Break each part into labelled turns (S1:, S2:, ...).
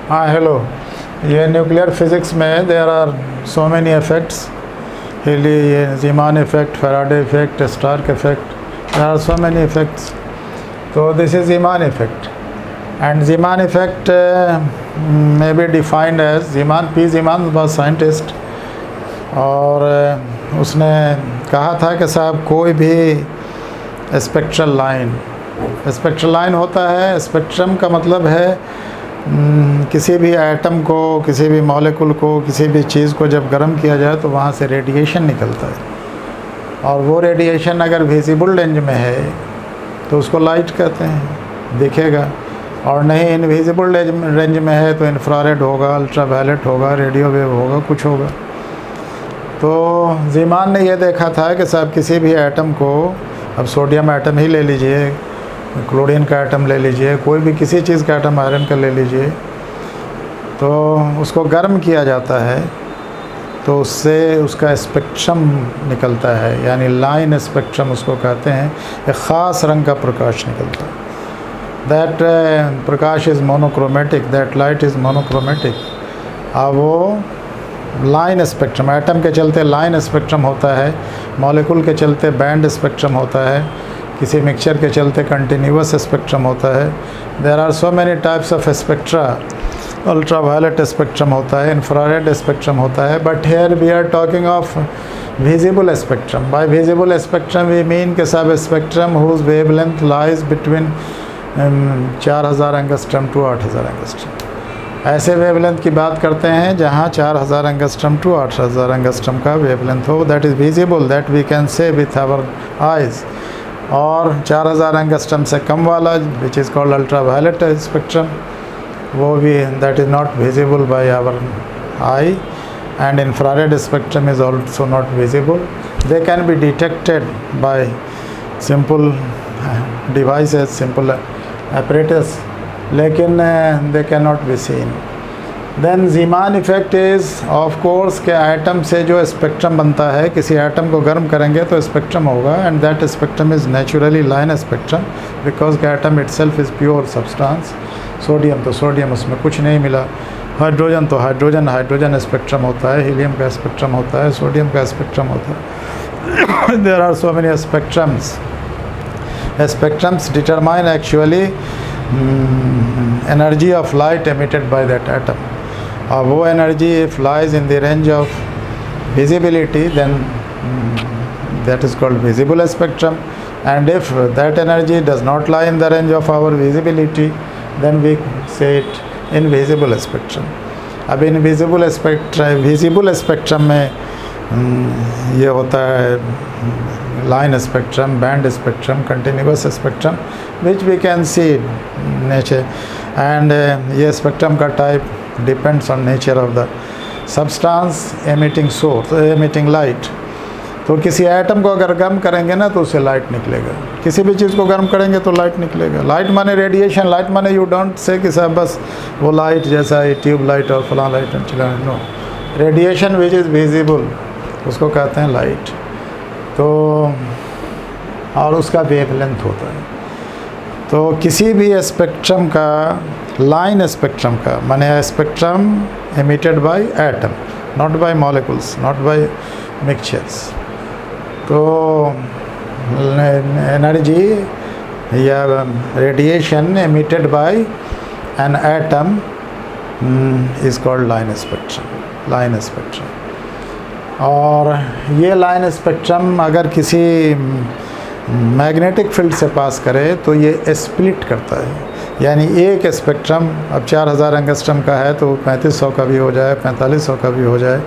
S1: हाँ हेलो, ये nuclear physics में there are so many effects, ये Zeeman effect, Faraday effect, Stark effect, there are so many effects. तो this is Zeeman effect and Zeeman effect may be defined as Zeeman was scientist और उसने कहा था कि साहब कोई भी स्पेक्ट्रल लाइन होता है. स्पेक्ट्रम का मतलब है किसी भी एटम को, किसी भी मॉलिक्यूल को, किसी भी चीज़ को जब गर्म किया जाए तो वहाँ से रेडिएशन निकलता है और वो रेडिएशन अगर विजिबल रेंज में है तो उसको लाइट कहते हैं, दिखेगा. और नहीं इनविजिबल रेंज में है तो इंफ्रारेड होगा, अल्ट्रावायलेट होगा, रेडियो वेव होगा, कुछ होगा. तो ज़ीमान ने यह देखा था कि साहब किसी भी एटम को, अब सोडियम एटम ही ले लीजिए, क्लोरीन का एटम ले लीजिए, कोई भी किसी चीज़ का एटम आयरन का ले लीजिए, तो उसको गर्म किया जाता है तो उससे उसका स्पेक्ट्रम निकलता है, यानी लाइन स्पेक्ट्रम उसको कहते हैं. एक ख़ास रंग का प्रकाश निकलता है. That Prakash is monochromatic, that light is monochromatic. अब वो लाइन स्पेक्ट्रम, एटम के चलते लाइन स्पेक्ट्रम होता है, मॉलिक्यूल के चलते बैंड स्पेक्ट्रम होता है, किसी मिक्सचर के चलते कंटिन्यूअस स्पेक्ट्रम होता है. There are so many types of spectra. Ultraviolet spectrum होता है, इंफ्रारेड स्पेक्ट्रम होता है, but here we are talking of visible spectrum. By visible spectrum we mean के सब spectrum whose wavelength lies between 4000 angstrom to 8000 angstrom. ऐसे wavelength की बात करते हैं जहाँ 4000 एंगस्ट्रम टू 8000 एंगस्ट्रम का वेवलेंथ हो. That is visible, that we can say with our eyes. और 4000 एंगस्ट्रम से कम वाला which is called ultraviolet spectrum, वो भी that is not visible by our eye. And infrared spectrum is also not visible. They can be detected by simple devices, simple apparatus, लेकिन they cannot be seen. Then Zeeman effect is of course के atom से जो spectrum बनता है, किसी atom को गर्म करेंगे तो स्पेक्ट्रम होगा, and that spectrum is naturally line spectrum because the atom itself is pure substance. Sodium तो सोडियम, उसमें कुछ नहीं मिला. हाइड्रोजन तो हाइड्रोजन स्पेक्ट्रम होता है, हीलियम का स्पेक्ट्रम होता है, सोडियम का स्पेक्ट्रम होता है. There are so many spectrums. Spectrums determine actually energy of light emitted by that atom. और वो energy if lies in the range of visibility then that is called visible spectrum. And if that energy does not lie in the range of our visibility then we say it invisible spectrum. अब invisible spectrum, visible spectrum में ये होता है line spectrum, band spectrum, continuous spectrum which we can see nature. And ये spectrum का type depends on nature of the substance emitting source, emitting light. तो किसी atom को अगर गर्म करेंगे ना तो उससे लाइट निकलेगा, किसी भी चीज़ को गर्म करेंगे तो लाइट निकलेगा. लाइट माने रेडिएशन, लाइट माने यू डोंट से कि साहब बस वो लाइट जैसा है ट्यूब लाइट और फलां लाइट चला. No, radiation which is visible उसको कहते हैं लाइट. तो और उसका वेवलेंथ होता है. तो किसी भी स्पेक्ट्रम का, लाइन स्पेक्ट्रम का माने spectrum emitted by atom, not by molecules, not by mixtures. तो एनर्जी या radiation emitted by an atom is called line spectrum. और ये लाइन स्पेक्ट्रम अगर किसी मैग्नेटिक फील्ड से पास करे तो ये स्प्लिट करता है, यानी एक स्पेक्ट्रम अब 4000 एंगस्ट्रम का है तो 3500 का भी हो जाए, 4500 का भी हो जाए,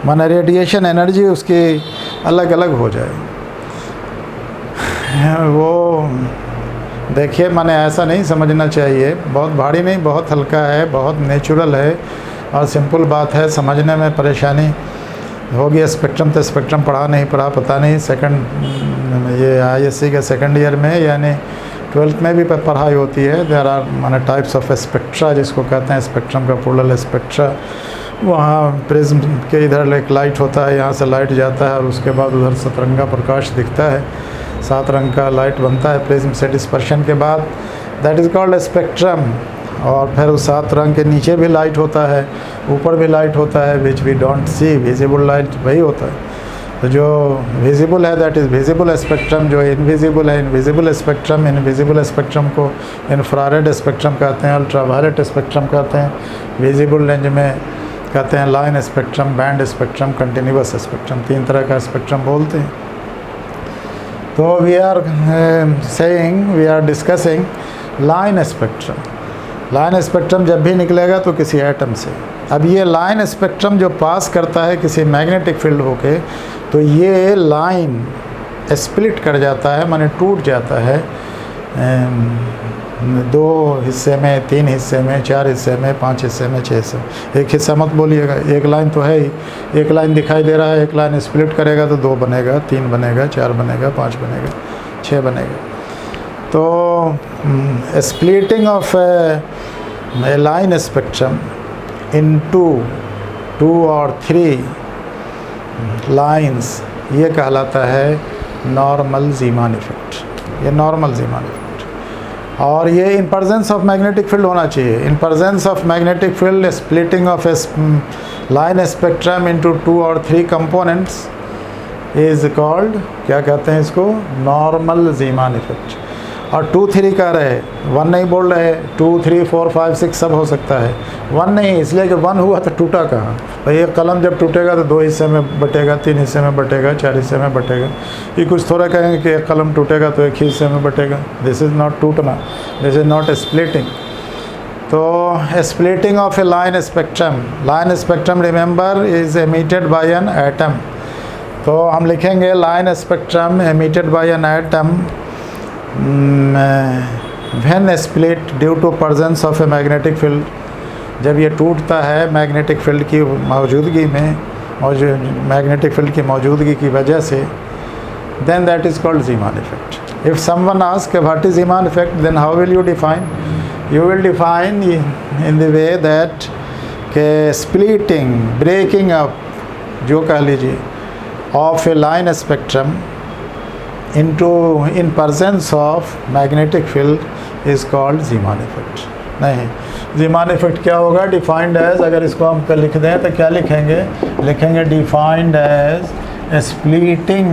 S1: माने रेडिएशन एनर्जी उसकी अलग अलग हो जाए. वो देखिए, माने ऐसा नहीं समझना चाहिए, बहुत भारी नहीं, बहुत हल्का है, बहुत नेचुरल है और सिंपल बात है. समझने में परेशानी होगी. स्पेक्ट्रम तो स्पेक्ट्रम पढ़ा नहीं पढ़ा पता नहीं. सेकंड ये ISC के सेकंड ईयर में यानी 12th में भी पढ़ाई होती है. देयर आर माने टाइप्स ऑफ स्पेक्ट्रा जिसको कहते हैं, स्पेक्ट्रम का प्लूरल स्पेक्ट्रा. वहाँ प्रिज्म के इधर एक लाइट होता है, यहाँ से लाइट जाता है और उसके बाद उधर सतरंगा प्रकाश दिखता है, 7 रंग का लाइट बनता है प्रिज्म से डिस्पर्शन के बाद. That is called spectrum. और फिर उस 7 रंग के नीचे भी लाइट होता है, ऊपर भी लाइट होता है, which we don't see. Visible light वही होता है। तो जो विजिबल है दैट इज़ विजिबल स्पेक्ट्रम, जो इनविजिबल है इनविजिबल स्पेक्ट्रम। इनविजिबल स्पेक्ट्रम को इंफ्रारेड स्पेक्ट्रम कहते हैं, अल्ट्रावायलेट स्पेक्ट्रम कहते हैं। विजिबल रेंज में कहते हैं line spectrum, band spectrum, continuous spectrum. 3 तरह का स्पेक्ट्रम बोलते हैं। तो we are saying, we are discussing line spectrum. Line spectrum जब भी निकलेगा तो किसी एटम से। अब ये लाइन स्पेक्ट्रम जो पास करता है किसी मैग्नेटिक फील्ड होके, तो ये लाइन स्प्लिट कर जाता है, माने टूट जाता है 2 हिस्से में, 3 हिस्से में, 4 हिस्से में, 5 हिस्से में, 6 हिस्से में। एक हिस्सा मत बोलिएगा, एक लाइन तो है ही, एक लाइन दिखाई दे रहा है, एक लाइन स्प्लिट करेगा तो 2 बनेगा, 3 बनेगा, 4 बनेगा, 5 बनेगा, 6 बनेगा। तो splitting of A line spectrum into 2 और 3 लाइंस, ये कहलाता है नॉर्मल ज़ीमान इफेक्ट। ये नॉर्मल ज़ीमान इफेक्ट, और ये in presence of magnetic field होना चाहिए। In presence of magnetic field splitting of A line spectrum into 2 और 3 कंपोनेंट्स इज़ कॉल्ड, क्या कहते हैं इसको, नॉर्मल ज़ीमान इफेक्ट। और 2 3 कह रहे हैं, 1 नहीं बोल रहे। 2 3 4 5 6 सब हो सकता है, 1 नहीं, इसलिए कि 1 हुआ तो टूटा कहाँ। भाई एक कलम जब टूटेगा तो 2 हिस्से में बटेगा, 3 हिस्से में बटेगा, 4 हिस्से में बटेगा। ये कुछ थोड़ा कहेंगे कि एक कलम टूटेगा तो एक ही हिस्से में बटेगा। दिस इज़ नॉट टूटना, दिस इज़ नॉट स्प्लिटिंग। तो splitting of A line spectrum, line spectrum remember is emitted by an atom. तो हम लिखेंगे line spectrum emitted by an atom when split due to presence of a magnetic field। जब ये टूटता है magnetic field की मौजूदगी में, मैग्नेटिक फील्ड की मौजूदगी की वजह से, then that is called Zeeman effect. If someone asks what is Zeeman effect, then how will you define? You will define in the way that splitting, breaking up, जो कह लीजिए, of a line spectrum into in presence of magnetic field is called Zeeman effect। नहीं, Zeeman effect क्या होगा, defined as, अगर इसको हम पे लिख दें तो क्या लिखेंगे, लिखेंगे defined as splitting,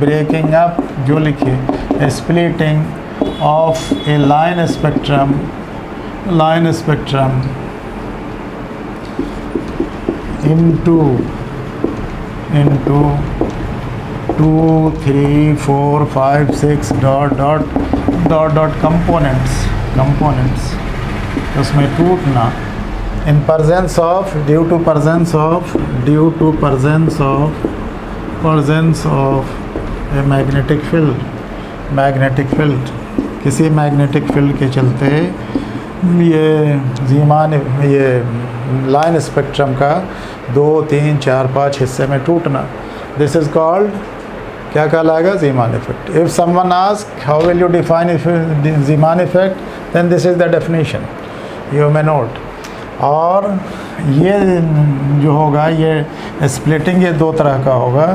S1: breaking up, जो लिखिए, splitting of a line spectrum into 2 3 4 5 6 dot components उसमें टूटना in presence of due to presence of a magnetic field किसी मैग्नेटिक फील्ड के चलते ये लाइन स्पेक्ट्रम का 2 3 4 5 हिस्से में टूटना, दिस इज़ कॉल्ड, क्या कहलाएगा, Zeeman effect। If someone asks how will you define Zeeman effect, then this is the definition, you may note। और ये जो होगा, ये स्प्लिटिंग ये 2 तरह का होगा।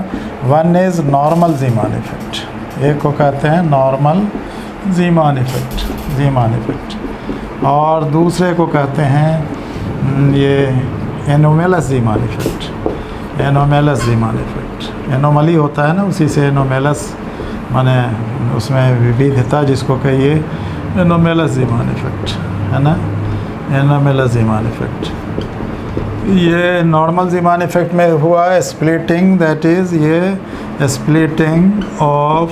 S1: One is normal Zeeman effect, एक को कहते हैं नॉर्मल Zeeman effect, और दूसरे को कहते हैं ये एनोमेलस Zeeman effect। एनोमली होता है ना, उसी से एनोमेलस, माने उसमें विविधता जिसको कहिए, एनोमेलस Zeeman effect है ना, एनोमेलस Zeeman effect। ये नॉर्मल Zeeman effect में हुआ स्प्लिटिंग, दैट इज़ ये splitting of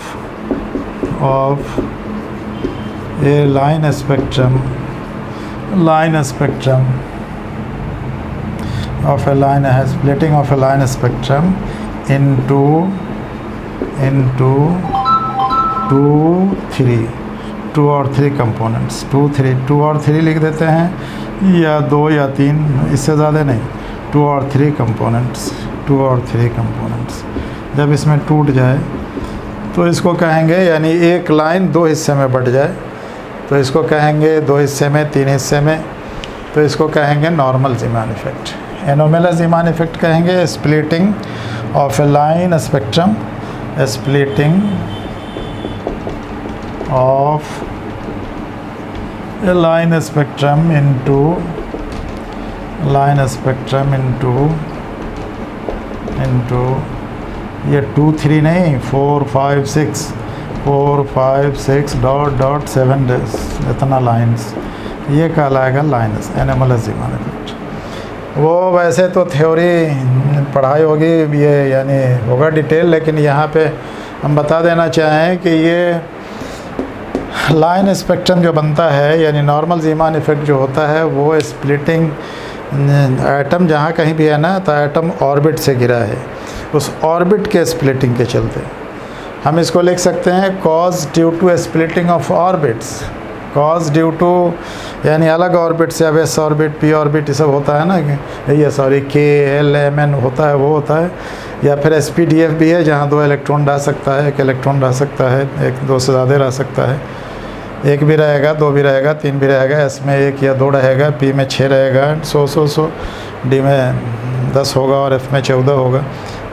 S1: A line spectrum of a line, splitting of a line spectrum into 2 और 3 कंपोनेंट्स। 2 और 3 लिख देते हैं, या 2 या 3, इससे ज़्यादा नहीं। 2 और 3 कंपोनेंट्स जब इसमें टूट जाए तो इसको कहेंगे, यानी एक लाइन 2 हिस्से में बट जाए तो इसको कहेंगे 2 हिस्से में, 3 हिस्से में, तो इसको कहेंगे normal Zeeman effect। Anomalous Zeeman effect कहेंगे splitting of A line spectrum, splitting of a line spectrum into ये 2 3 नहीं 4 5 6 डॉट 7 इतना लाइंस, ये कहलाएगा लाइनस एनोमलस ज़ीमान इफेक्ट। वो वैसे तो थ्योरी पढ़ाई होगी ये यानी होगा डिटेल, लेकिन यहाँ पे हम बता देना चाहें कि ये लाइन स्पेक्ट्रम जो बनता है यानी नॉर्मल ज़ीमान इफेक्ट जो होता है वो स्प्लिटिंग एटम जहाँ कहीं भी है ना तो एटम ऑर्बिट से गिरा है, उस ऑर्बिट के स्प्लिटिंग के चलते हम इसको लिख सकते हैं cause due to splitting of orbits. Cause due to यानी अलग ऑर्बिट से, अब एस ऑर्बिट पी ऑर्बिट ये सब होता है ना, ये सॉरी के एल एम एन होता है, वो होता है, या फिर एस पी डी एफ भी है जहाँ 2 इलेक्ट्रॉन डाल सकता है, 1 इलेक्ट्रॉन डाल सकता है, 1 2 से ज़्यादा रह सकता है, 1 भी रहेगा, 2 भी रहेगा, 3 भी रहेगा, एस में 1 या 2 रहेगा, पी में 6 रहेगा, 100 डी में 10 होगा और एफ में 14 होगा।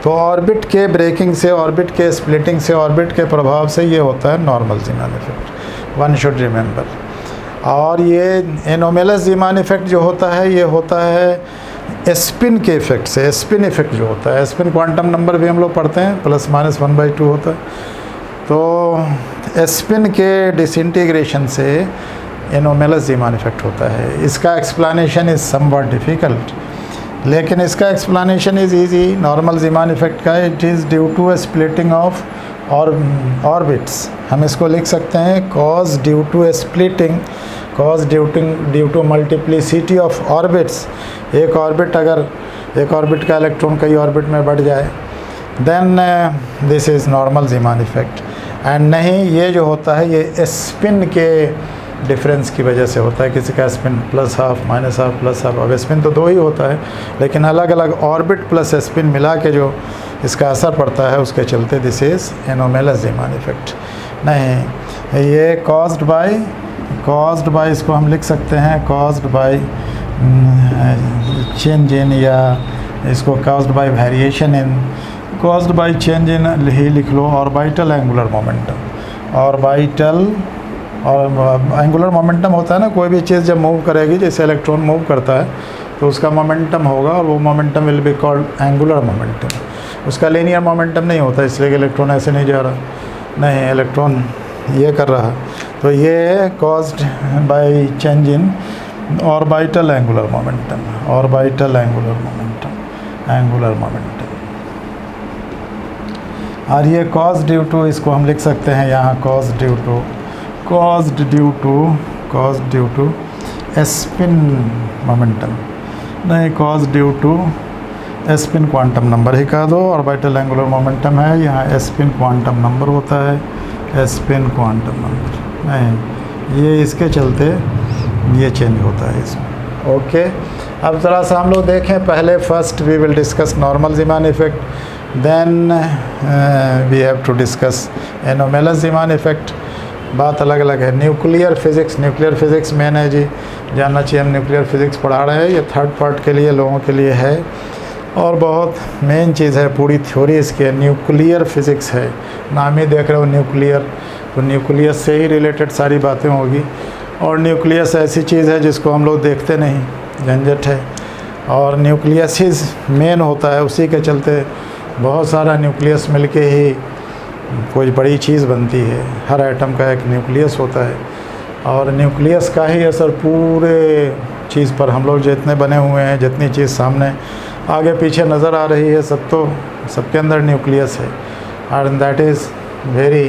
S1: तो ऑर्बिट के ब्रेकिंग से, ऑर्बिट के स्प्लिटिंग से, ऑर्बिट के प्रभाव से ये होता है normal Zeeman effect, one should remember. और ये एनोमलस ज़ीमान इफेक्ट जो होता है ये होता है स्पिन के इफेक्ट से। स्पिन इफेक्ट जो होता है, स्पिन क्वांटम नंबर भी हम लोग पढ़ते हैं, ±1/2 होता है, तो स्पिन के डिसइंटीग्रेशन से एनोमलस ज़ीमान इफेक्ट होता है। इसका एक्सप्लेनेशन इज़ समवट डिफ़िकल्ट, लेकिन इसका explanation is easy. Normal Zeeman effect का it is due to splitting of और ऑर्बिट्स। हम इसको लिख सकते हैं cause due to splitting, cause due to multiplicity of orbits. एक ऑर्बिट अगर एक ऑर्बिट का इलेक्ट्रॉन कई ऑर्बिट में बढ़ जाए then this is normal Zeeman effect. And नहीं, ये जो होता है ये स्पिन के डिफरेंस की वजह से होता है। किसी का स्पिन +½ -½ +½ अब स्पिन तो 2 ही होता है, लेकिन अलग अलग ऑर्बिट प्लस स्पिन मिला के जो इसका असर पड़ता है उसके चलते this is anomalous Zeeman effect. नहीं, ये कॉज्ड बाय इसको हम लिख सकते हैं कॉज्ड बाय चेंज इन, या इसको caused by variation in, caused by change in ही लिख लो, ऑर्बिटल एंगुलर मोमेंटम। ऑर्बिटल और एंगुलर मोमेंटम होता है ना, कोई भी चीज़ जब मूव करेगी, जैसे इलेक्ट्रॉन मूव करता है तो उसका मोमेंटम होगा और वो momentum will be called angular momentum. उसका लीनियर मोमेंटम नहीं होता, इसलिए कि इलेक्ट्रॉन ऐसे नहीं जा रहा, नहीं इलेक्ट्रॉन ये कर रहा, तो ये caused by change in orbital angular momentum, orbital angular momentum. और ये कॉज ड्यू टू, इसको हम लिख सकते हैं यहाँ cause due to spin momentum, नहीं cause due to spin quantum number ही कह दो। ऑर्बिटल एंगुलर मोमेंटम है, यहाँ स्पिन क्वांटम नंबर होता है, स्पिन क्वांटम नंबर नहीं, ये इसके चलते ये चेंज होता है इसमें। ओके, अब ज़रा सा हम लोग देखें, पहले first we will discuss normal Zeeman effect, then we have to discuss anomalous Zeeman effect. बात अलग अलग है। न्यूक्लियर फिज़िक्स मेन है जी, जानना चाहिए। हम न्यूक्लियर फिज़िक्स पढ़ा रहे हैं, ये थर्ड पार्ट के लिए लोगों के लिए है और बहुत मेन चीज़ है, पूरी थ्योरी इसकी है। न्यूक्लियर फिज़िक्स है, नाम ही देख रहे हो न्यूक्लियर, तो न्यूक्लियस से ही रिलेटेड सारी बातें होगी। और न्यूक्लियस ऐसी चीज़ है जिसको हम लोग देखते नहीं, झंझट है, और न्यूक्लियस ही मेन होता है, उसी के चलते बहुत सारा न्यूक्लियस मिलके ही कोई बड़ी चीज़ बनती है। हर एटम का एक न्यूक्लियस होता है और न्यूक्लियस का ही असर पूरे चीज़ पर, हम लोग जितने बने हुए हैं, जितनी चीज़ सामने आगे पीछे नज़र आ रही है, सब तो सबके अंदर न्यूक्लियस है। और दैट इज़ वेरी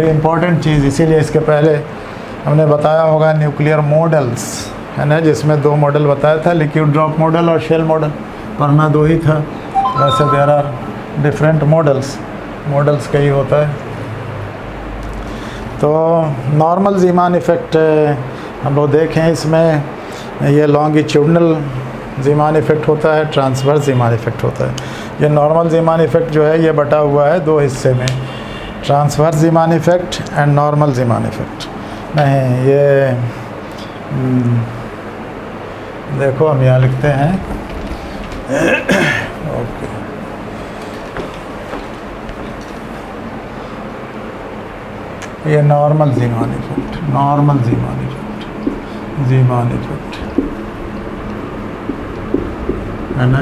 S1: इम्पॉर्टेंट चीज़। इसीलिए इसके पहले हमने बताया होगा न्यूक्लियर मॉडल्स है ना, जिसमें 2 मॉडल बताया था, लिक्विड ड्रॉप मॉडल और शेल मॉडल, पढ़ना 2 ही था। वैसे देयर आर डिफरेंट मॉडल्स का ही होता है। तो नॉर्मल ज़ीमान इफ़ेक्ट हम लोग देखें, इसमें ये लॉन्गिट्यूडनल ज़ीमान इफ़ेक्ट होता है, ट्रांसवर्स ज़ीमान इफ़ेक्ट होता है। ये नॉर्मल ज़ीमान इफ़ेक्ट जो है ये बटा हुआ है 2 हिस्से में, transverse Zeeman effect and normal Zeeman effect. नहीं, ये देखो हम यहाँ लिखते हैं ओके, ये normal Zeeman effect, Zeeman effect है ना।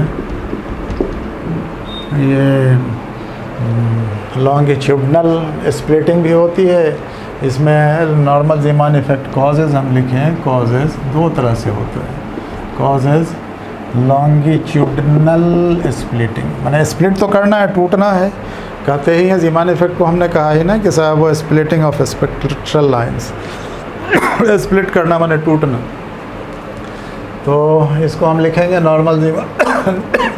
S1: ये लॉन्गिट्यूडनल स्प्लिटिंग भी होती है, इसमें नॉर्मल ज़ीमान इफेक्ट कॉजेज़ हम लिखे हैं, कॉजेज़ दो तरह से होते हैं। कॉजेज़ लॉन्गिट्यूडनल स्प्लिटिंग, माने स्प्लिट तो करना है, टूटना है, कहते ही हैं ज़ीमान इफेक्ट को, हमने कहा ही ना कि साहब वो splitting of spectral lines split करना माने टूटना। तो इसको हम लिखेंगे normal Zeeman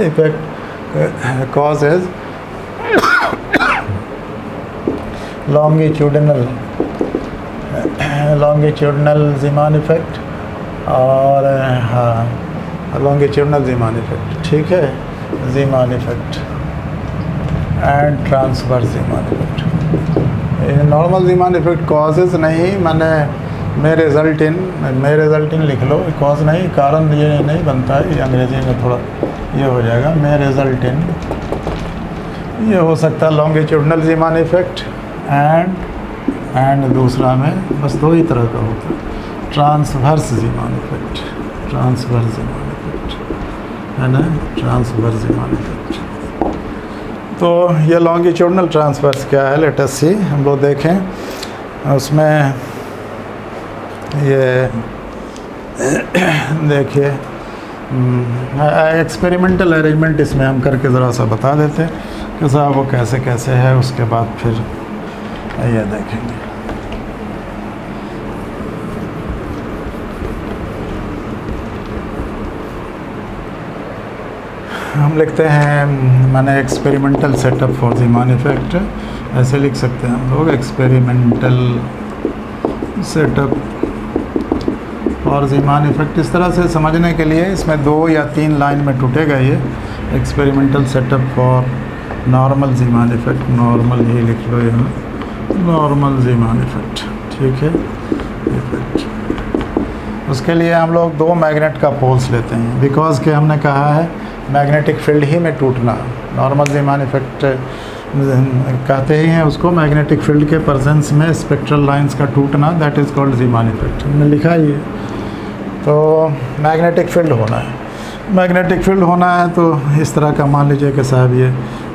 S1: effect causes longitudinal Zeeman effect और हाँ लॉन्गिट्यूडनल ज़ीमान इफेक्ट, ठीक है, Zeeman effect and transverse Zeeman effect. Normal Zeeman effect causes नहीं, माने मे रिज़ल्ट इन लिख लो, कॉज नहीं, कारण ये नहीं बनता है, ये अंग्रेजी में थोड़ा ये हो जाएगा, मे रिज़ल्ट इन, ये हो सकता है लॉन्गिट्यूडनल ज़ीमान इफेक्ट एंड दूसरा में बस दो ही तरह का होता है, transverse Zeeman effect, transverse Zeeman effect है ना, ट्रांसवर्स ज़ीमान इफेक्ट। तो ये लॉन्गिट्यूडनल ट्रांसवर्स क्या है, लेट अस सी, हम लोग देखें उसमें। ये देखिए एक्सपेरिमेंटल अरेंजमेंट इसमें हम करके ज़रा सा बता देते हैं कि साहब वो कैसे कैसे है, उसके बाद फिर ये देखेंगे। हम लिखते हैं माने एक्सपेरिमेंटल सेटअप फॉर ज़ीमान इफेक्ट, ऐसे लिख सकते हैं हम लोग, एक्सपेरिमेंटल सेटअप और ज़ीमान इफेक्ट। इस तरह से समझने के लिए इसमें 2 या 3 लाइन में टूटेगा ये, experimental setup for normal Zeeman effect, normal ही लिख लो यहाँ, नॉर्मल ज़ीमान इफेक्ट, ठीक है, इफेक्ट। उसके लिए हम लोग 2 मैग्नेट का पोल्स लेते हैं, बिकॉज के हमने कहा है मैग्नेटिक फील्ड ही में टूटना, नॉर्मल ज़ीमान इफेक्ट कहते ही हैं उसको, मैग्नेटिक फील्ड के प्रेजेंस में स्पेक्ट्रल लाइंस का टूटना, दैट इज़ कॉल्ड ज़ीमान इफेक्ट, हमने लिखा ही है। तो मैग्नेटिक फील्ड होना है, मैग्नेटिक फील्ड होना है तो इस तरह का मान लीजिए कि साहब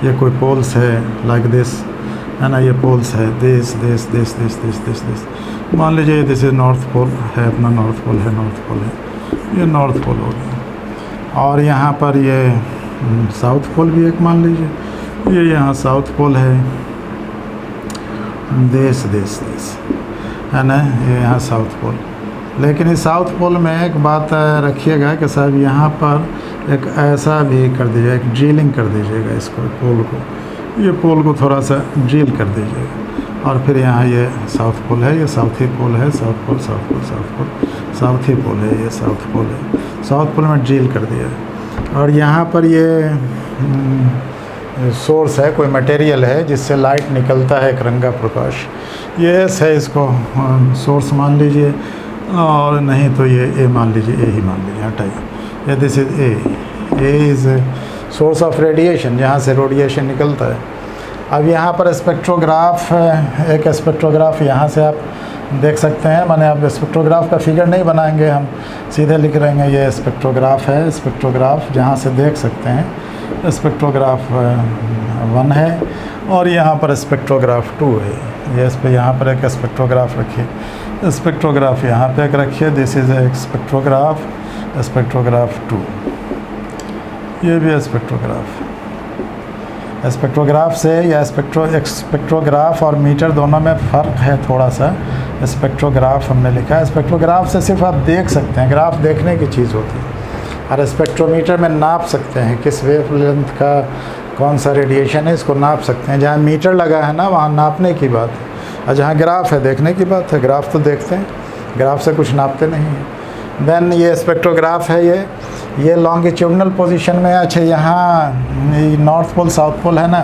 S1: ये कोई पोल्स है लाइक दिस है ना, ये पोल्स है दिस, मान लीजिए दिस इज़ नॉर्थ पोल है, अपना नॉर्थ पोल है, नॉर्थ पोल है, ये नॉर्थ पोल हो गया, और यहाँ पर ये साउथ पोल भी एक मान लीजिए, ये यहाँ साउथ पोल है, देश है ना, ये यहाँ साउथ पोल। लेकिन इस साउथ पोल में एक बात रखिएगा कि साहब यहाँ पर एक ऐसा भी कर दीजिएगा, एक ड्रिलिंग कर दीजिएगा इसको, पोल को, ये पोल को थोड़ा सा ड्रिल कर दीजिएगा, और फिर यहाँ ये साउथ पोल है, ये साउथ ही पोल है, साउथ पोल साउथ ही पोल है, ये साउथ पोल है, साउथ पोल में ड्रिल कर दिया। और यहाँ पर ये सोर्स है, कोई मटेरियल है जिससे लाइट निकलता है, एक रंगा प्रकाश, ये एस है, इसको सोर्स मान लीजिए, और नहीं तो ये ए मान लीजिए, ए ही मान लीजिए, हटाइए, ये this is A is source of radiation, जहाँ से रेडिएशन निकलता है। अब यहाँ पर स्पेक्ट्रोग्राफ, एक स्पेक्ट्रोग्राफ यहाँ से आप देख सकते हैं, माने आप स्पेक्ट्रोग्राफ का फिगर नहीं बनाएंगे, हम सीधे लिख रहेंगे ये स्पेक्ट्रोग्राफ है, स्पेक्ट्रोग्राफ जहाँ से देख सकते हैं, स्पेक्ट्रोग्राफ 1 है, और यहाँ पर स्पेक्ट्रोग्राफ 2 है, ये इस पर यहाँ पर एक स्पेक्ट्रोग्राफ रखिए, स्पेक्ट्रोग्राफ यहाँ पे एक रखिए, दिस इज़ एक स्पेक्ट्रोग्राफ 2, ये भी स्पेक्ट्रोग्राफ। स्पेक्ट्रोग्राफ से या स्पेक्ट्रोग्राफ और मीटर दोनों में फ़र्क है थोड़ा सा, स्पेक्ट्रोग्राफ हमने लिखा है, स्पेक्ट्रोग्राफ से सिर्फ आप देख सकते हैं, ग्राफ देखने की चीज़ होती है, और स्पेक्ट्रोमीटर में नाप सकते हैं किस वेवलेंथ का कौन सा रेडिएशन है, इसको नाप सकते हैं। जहाँ मीटर लगा है ना वहाँ नापने की बात है, और जहाँ ग्राफ है देखने की बात है, ग्राफ तो देखते हैं, ग्राफ से कुछ नापते नहीं हैं। देन ये स्पेक्ट्रोग्राफ है, ये लॉन्गिट्यूडनल पोजीशन में, अच्छा यहाँ नॉर्थ पोल साउथ पोल है ना,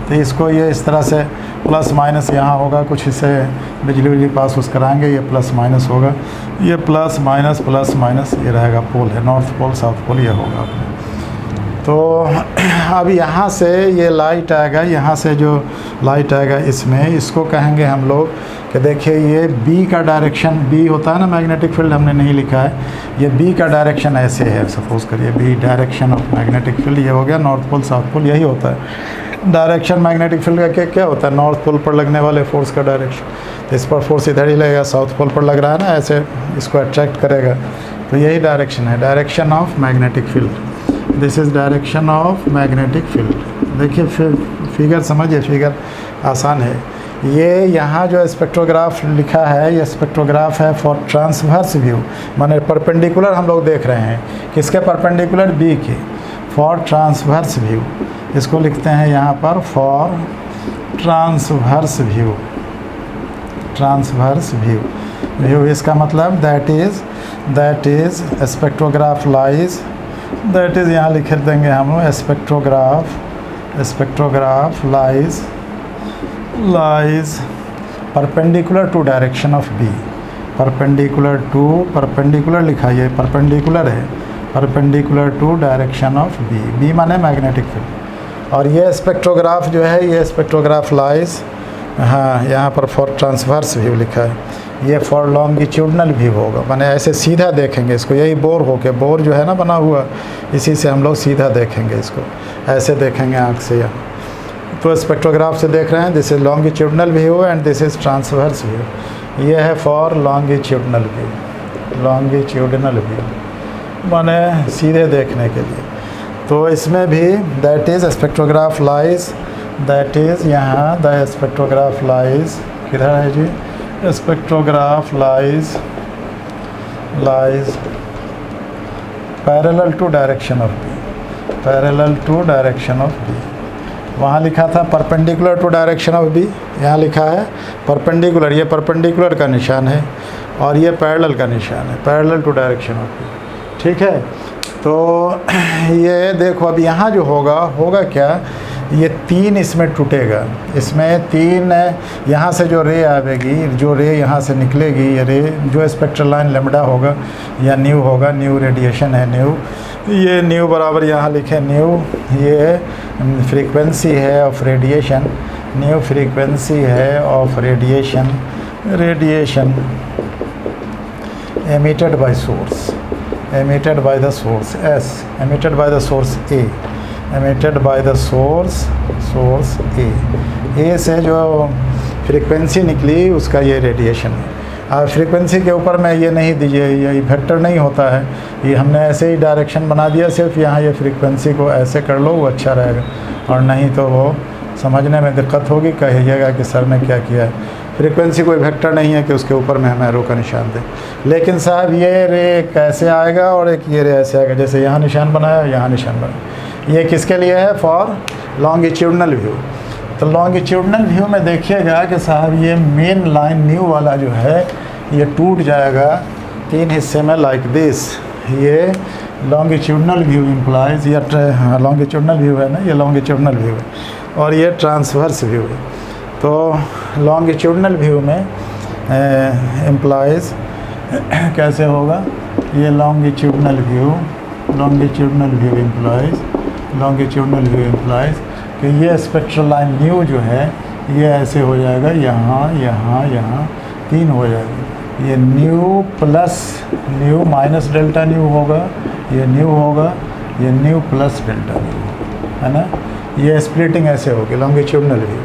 S1: तो इसको ये इस तरह से प्लस माइनस यहाँ होगा, कुछ इसे बिजली पास उस कराएंगे, ये प्लस माइनस होगा, ये प्लस माइनस ये रहेगा, पोल है, नॉर्थ पोल साउथ पोल ये होगा। तो अब यहाँ से ये लाइट आएगा, यहाँ से जो लाइट आएगा इसमें, इसको कहेंगे हम लोग कि देखिए ये बी का डायरेक्शन, बी होता है ना मैग्नेटिक फील्ड, हमने नहीं लिखा है, ये बी का डायरेक्शन ऐसे है, सपोज करिए B direction of magnetic field, ये हो गया नॉर्थ पोल साउथ पोल, यही होता है डायरेक्शन मैग्नेटिक फील्ड का। क्या होता है, नॉर्थ पोल पर लगने वाले फोर्स का डायरेक्शन, तो इस पर फोर्स इधर ही लगेगा, साउथ पोल पर लग रहा है ना, ऐसे इसको अट्रैक्ट करेगा, तो यही डायरेक्शन है, direction of magnetic field. This is direction of magnetic field. देखिए फिगर समझिए, फिगर आसान है। ये यहाँ जो स्पेक्ट्रोग्राफ लिखा है, ये स्पेक्ट्रोग्राफ है फॉर ट्रांसवर्स व्यू, माने परपेंडिकुलर हम लोग देख रहे हैं, किसके परपेंडिकुलर, बी के, फॉर ट्रांसवर्स व्यू, इसको लिखते हैं यहाँ पर for transverse view, transverse view, इसका मतलब that is spectrograph lies, that is यहाँ लिख देंगे हम लोग, spectrograph lies perpendicular to direction of B, perpendicular लिखा, ये परपेंडिकुलर है, perpendicular to direction of B माने मैग्नेटिक फील्ड। और ये स्पेक्ट्रोग्राफ जो है, ये स्पेक्ट्रोग्राफ लाइज, हाँ यहाँ पर फॉर ट्रांसवर्स व्यू लिखा है, ये फॉर लॉन्गिट्यूडनल व्यू होगा, माने ऐसे सीधा देखेंगे इसको, यही बोर हो के, बोर जो है ना बना हुआ, इसी से हम लोग सीधा देखेंगे इसको, ऐसे देखेंगे आँख से यहाँ, तो स्पेक्ट्रोग्राफ से देख रहे हैं, this is longitudinal view and this is transverse view, ये है फॉर लॉन्गिट्यूडनल व्यू, माने सीधे देखने के लिए। तो इसमें भी that is spectrograph lies, that is यहाँ द स्पेक्ट्रोग्राफ लाइज, किधर है जी, spectrograph lies parallel to direction of B, parallel to direction of B, वहाँ लिखा था perpendicular to direction of B, यहाँ लिखा है परपेंडिकुलर, ये परपेंडिकुलर का निशान है और ये पैरेलल का निशान है, parallel to direction of B, ठीक है। तो ये देखो अब यहाँ जो होगा क्या, ये तीन इसमें टूटेगा, इसमें तीन, यहाँ से जो रे आवेगी, जो रे यहाँ से निकलेगी, ये रे जो स्पेक्ट्रल लाइन लेमडा होगा या न्यू होगा, न्यू रेडिएशन है न्यू, ये न्यू बराबर यहाँ लिखे न्यू, ये फ्रीक्वेंसी है ऑफ रेडिएशन, न्यू फ्रीक्वेंसी है of radiation emitted by source, emitted by the source S, emitted by the source A, emitted by the source A से जो फ्रीक्वेंसी निकली उसका ये रेडिएशन है। अब फ्रीक्वेंसी के ऊपर में ये नहीं दीजिए, ये वेक्टर नहीं होता है, ये हमने ऐसे ही डायरेक्शन बना दिया, सिर्फ यहाँ ये फ्रीक्वेंसी को ऐसे कर लो, वो अच्छा रहेगा, और नहीं तो वो समझने में दिक्कत होगी, कहिएगा कि सर ने क्या किया है। फ्रीक्वेंसी कोई वेक्टर नहीं है कि उसके ऊपर में हम एरो का निशान दें, लेकिन साहब ये रे कैसे आएगा और एक ये रे ऐसे आएगा, जैसे यहाँ निशान बनाया, यहाँ निशान बनाया, ये किसके लिए है, फॉर लॉन्गिट्यूडनल व्यू। तो लॉन्गिट्यूडनल व्यू में देखिएगा कि साहब ये मेन लाइन न्यू वाला जो है ये टूट जाएगा तीन हिस्से में, लाइक दिस, ये लॉन्गिट्यूडनल व्यू इम्प्लाइज, या लॉन्गिट्यूडनल व्यू है ना, ये लॉन्गिट्यूडनल व्यू है, और ये ट्रांसवर्स व्यू है। तो लॉन्गिट्यूडनल व्यू में इम्प्लाइज कैसे होगा, ये लॉन्गिट्यूडनल व्यू इम्प्लाइज कि ये स्पेक्ट्रल लाइन न्यू जो है ये ऐसे हो जाएगा, यहाँ तीन हो जाएगा, ये new plus new minus delta nu होगा, ये न्यू होगा, ये न्यू प्लस डेल्टा न्यू, है ना, ये स्प्लिटिंग ऐसे होगी लॉन्गिट्यूडनल व्यू,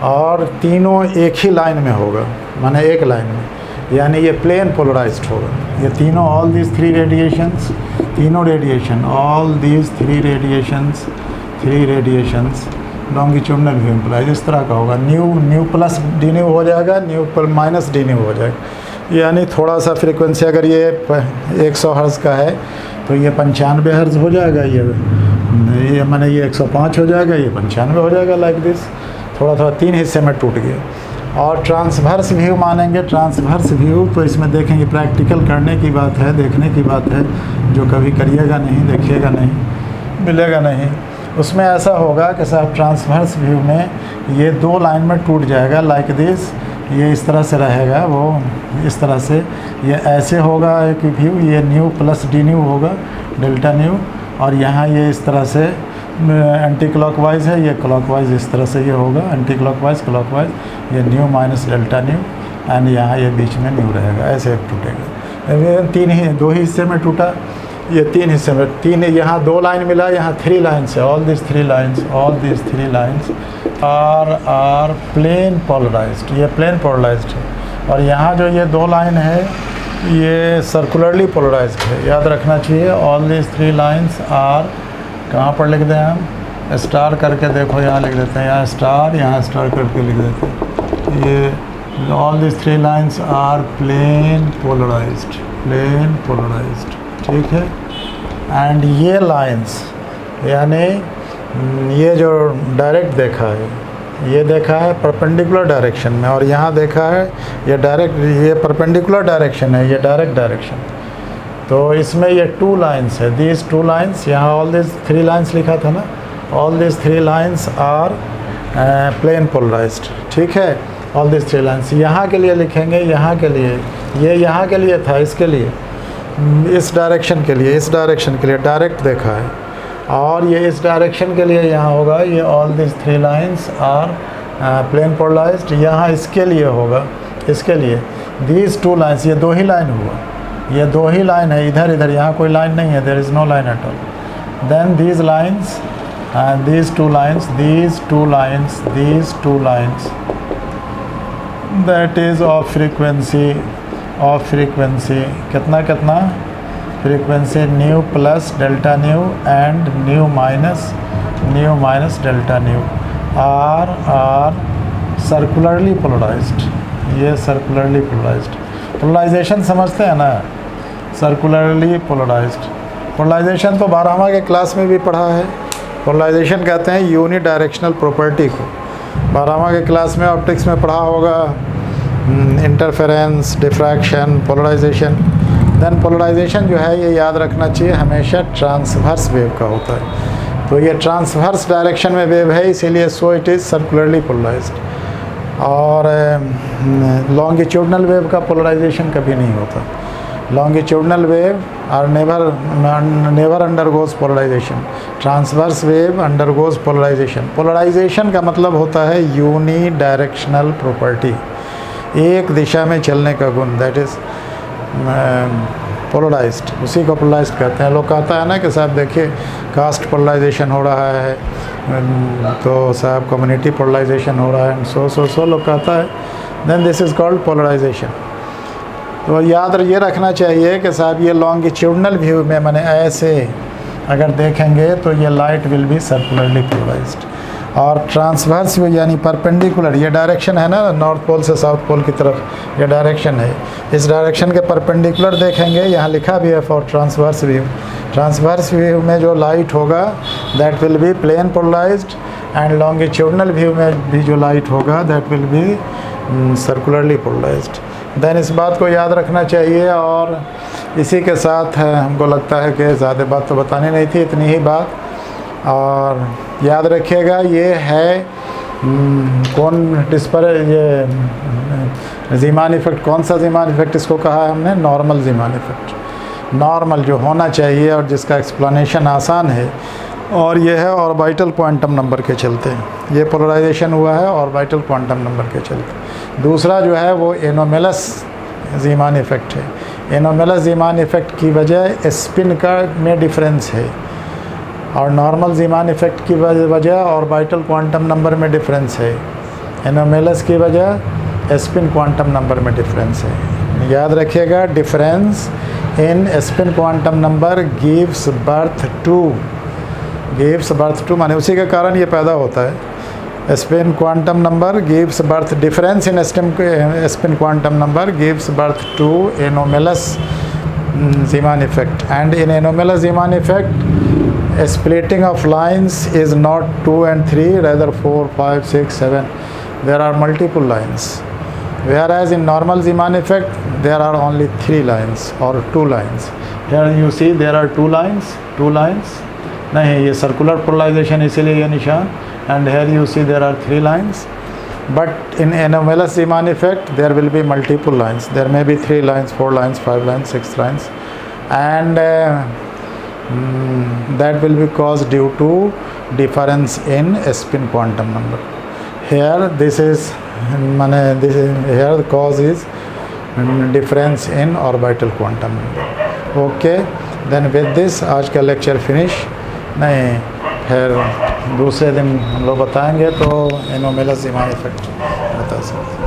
S1: और तीनों एक ही लाइन में होगा, माने एक लाइन में, यानी ये प्लेन पोलराइज्ड होगा, ये तीनों, ऑल दीज थ्री रेडिएशंस, तीनों radiation, all these three radiations longitudinal view implies इस तरह का होगा, न्यू प्लस डी न्यू हो जाएगा, न्यू माइनस डी न्यू हो जाएगा, यानी थोड़ा सा फ्रीक्वेंसी अगर ये 100 हर्ट्ज़ का है तो ये 95 हर्ट्ज़ हो जाएगा, ये माने ये 105 हो जाएगा, ये 95 हो जाएगा, लाइक दिस, थोड़ा तीन हिस्से में टूट गया। और ट्रांसवर्स व्यू मानेंगे, ट्रांसवर्स व्यू तो इसमें देखेंगे, प्रैक्टिकल करने की बात है, देखने की बात है, जो कभी करिएगा नहीं, देखिएगा नहीं, मिलेगा नहीं, उसमें ऐसा होगा कि साहब ट्रांसवर्स व्यू में ये दो लाइन में टूट जाएगा, लाइक दिस, ये इस तरह से रहेगा, वो इस तरह से, ये ऐसे होगा एक व्यू, ये न्यू प्लस डी न्यू होगा, डेल्टा न्यू, और यहाँ ये इस तरह से एंटी क्लॉकवाइज है, ये क्लॉकवाइज इस तरह से ये होगा, एंटी क्लॉकवाइज, ये new minus delta nu, and यहाँ ये बीच में न्यू रहेगा, ऐसे टूटेगा। दो ही हिस्से में टूटा, ये 3 हिस्से में, 3 यहाँ 2 लाइन मिला, यहाँ 3 लाइन्स है। All this 3 lines are plane polarised, ये प्लेन पोलराइज्ड है। और यहाँ जो ये 2 लाइन है ये सर्कुलरली पोलराइज्ड है, याद रखना चाहिए। ऑल दिस 3 लाइन्स आर, कहाँ पर लिख दें हम, स्टार करके देखो, यहाँ लिख देते हैं, यहाँ स्टार करके लिख देते हैं। ये all this 3 lines are plane polarised, ठीक है। एंड ये लाइन्स यानी ये जो डायरेक्ट देखा है, ये देखा है परपेंडिकुलर डायरेक्शन में, और यहाँ देखा है ये डायरेक्ट, ये परपेंडिकुलर डायरेक्शन है, ये डायरेक्ट डायरेक्शन। तो इसमें ये 2 लाइन्स है, दीज 2 लाइन्स, यहाँ ऑल दिस 3 लाइन्स लिखा था ना, all this 3 lines are plane polarised, ठीक है। ऑल दिस 3 लाइन्स यहाँ के लिए लिखेंगे, यहाँ के लिए, ये यहाँ के लिए था, इसके लिए, इस डायरेक्शन के लिए डायरेक्ट देखा है, और ये इस डायरेक्शन के लिए यहाँ होगा, ये all this 3 lines are plane polarised. यहाँ इसके लिए होगा, इसके लिए दीज 2 लाइन्स, ये 2 ही लाइन हुआ, ये 2 ही लाइन है, इधर यहाँ कोई लाइन नहीं है, there is no line at all. Then these lines and these two lines that is of frequency कितना frequency nu plus delta nu and nu minus delta nu are circularly polarized। ये circularly polarized, polarization समझते हैं ना, circularly polarized। Polarisation तो 12वां के class में भी पढ़ा है। पोलराइजेशन कहते हैं यूनी डायरेक्शनल प्रॉपर्टी को, 12वां के क्लास में ऑप्टिक्स में पढ़ा होगा, interference, diffraction, polarisation. Then polarisation जो है ये याद रखना चाहिए हमेशा ट्रांसवर्स वेव का होता है। तो ये ट्रांसवर्स डायरेक्शन में वेव है, इसीलिए so it is circularly polarised. और लॉन्गिट्यूडनल वेव का पोलराइजेशन कभी नहीं होता। Longitudinal wave are never undergoes polarisation, transverse wave undergoes polarisation. Polarisation का मतलब होता है यूनी डायरेक्शनल प्रॉपर्टी, एक दिशा में चलने का गुण, दैट इज़ पोलराइज्ड, उसी को पोलराइज्ड कहते हैं। लोग कहता है ना कि साहब देखिए कास्ट पोलराइजेशन हो रहा है, तो साहब कम्युनिटी पोलराइजेशन हो रहा है, सो लोग कहता है, then this is called polarisation. तो याद ये रखना चाहिए कि साहब ये लॉन्गिट्यूडनल व्यू में मैंने ऐसे अगर देखेंगे तो ये light will be circularly polarised, और ट्रांसवर्स व्यू यानी परपेंडिकुलर, ये डायरेक्शन है ना, नॉर्थ पोल से साउथ पोल की तरफ ये डायरेक्शन है, इस डायरेक्शन के परपेंडिकुलर देखेंगे, यहाँ लिखा भी है for transverse view. Transverse view में जो लाइट होगा that will be plane polarised, and longitudinal view में भी जो लाइट होगा that will be circularly polarised. Then इस बात को याद रखना चाहिए। और इसी के साथ हमको लगता है कि ज़्यादा बात तो बतानी नहीं थी, इतनी ही बात। और याद रखिएगा ये है कौन डिस्पर, ये ज़ीमान इफ़ेक्ट, कौन सा ज़ीमान इफ़ेक्ट इसको कहा है हमने, नॉर्मल ज़ीमान इफ़ेक्ट, नॉर्मल जो होना चाहिए और जिसका एक्सप्लेनेशन आसान है। और ये है ऑर्बिटल क्वांटम नंबर के चलते, ये पोलराइजेशन हुआ है ऑर्बिटल क्वांटम नंबर के चलते। दूसरा जो है वो एनोमेलस ज़ीमान इफ़ेक्ट है। एनोमेलस ज़ीमान इफ़ेक्ट की वजह स्पिन का में डिफरेंस है, और नॉर्मल ज़ीमान इफ़ेक्ट की वजह ऑर्बिटल क्वांटम नंबर में डिफरेंस है। एनोमेलस की वजह स्पिन क्वांटम नंबर में डिफरेंस है। याद रखिएगा, difference in spin quantum number gives birth to माने उसी के कारण ये पैदा होता है। Spin quantum number gives birth, difference in spin quantum number gives birth to anomalous Zeeman effect, and in anomalous Zeeman effect splitting of lines is not 2 and 3, rather 4, 5, 6, 7. There are multiple lines, whereas in normal Zeeman effect there are only 3 lines or 2 lines. Here you see there are 2 lines, नहीं ये circular polarization इसीलिए ये निशान, and here you see there are 3 lines. But in anomalous Zeeman effect there will be multiple lines. There may be 3 lines, 4 lines, 5 lines, 6 lines, and that will be caused due to difference in spin quantum number. Here this is माने this here the cause is difference in orbital quantum. Okay, then with this आज का lecture finish. नहीं, फिर दूसरे दिन हम लोग बताएंगे तो एनोमेलस ईमान इफेक्ट बता सकते।